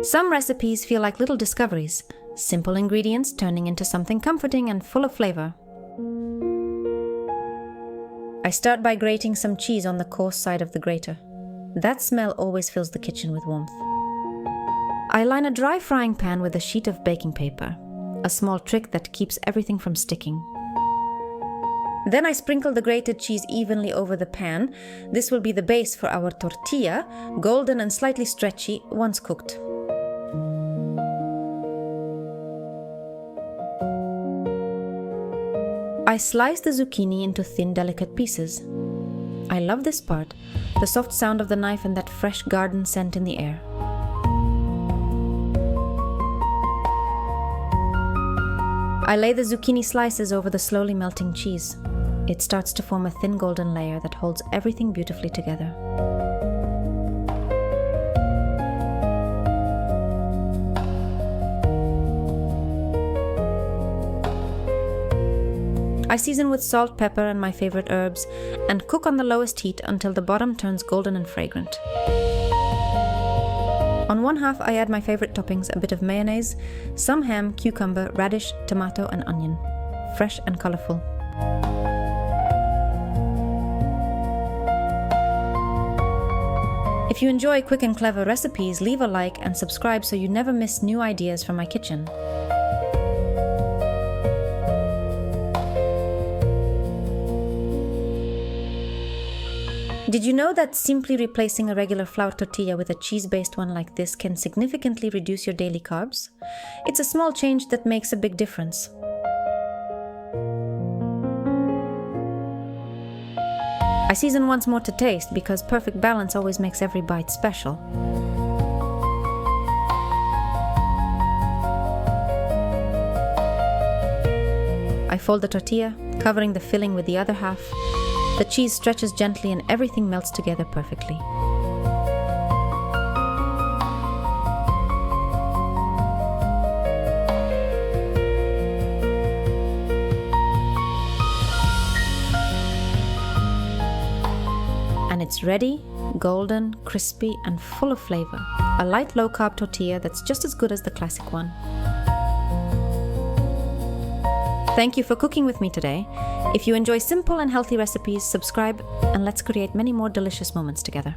Some recipes feel like little discoveries, simple ingredients turning into something comforting and full of flavor. I start by grating some cheese on the coarse side of the grater. That smell always fills the kitchen with warmth. I line a dry frying pan with a sheet of baking paper, a small trick that keeps everything from sticking. Then I sprinkle the grated cheese evenly over the pan. This will be the base for our tortilla, golden and slightly stretchy once cooked. I slice the zucchini into thin, delicate pieces. I love this part, the soft sound of the knife and that fresh garden scent in the air. I lay the zucchini slices over the slowly melting cheese. It starts to form a thin golden layer that holds everything beautifully together. I season with salt, pepper, and my favorite herbs, and cook on the lowest heat until the bottom turns golden and fragrant. On one half, I add my favorite toppings, a bit of mayonnaise, some ham, cucumber, radish, tomato, and onion. Fresh and colorful. If you enjoy quick and clever recipes, leave a like and subscribe so you never miss new ideas from my kitchen. Did you know that simply replacing a regular flour tortilla with a cheese-based one like this can significantly reduce your daily carbs? It's a small change that makes a big difference. I season once more to taste because perfect balance always makes every bite special. I fold the tortilla, covering the filling with the other half. The cheese stretches gently and everything melts together perfectly. And it's ready, golden, crispy, and full of flavor. A light low-carb tortilla that's just as good as the classic one. Thank you for cooking with me today. If you enjoy simple and healthy recipes, subscribe and let's create many more delicious moments together.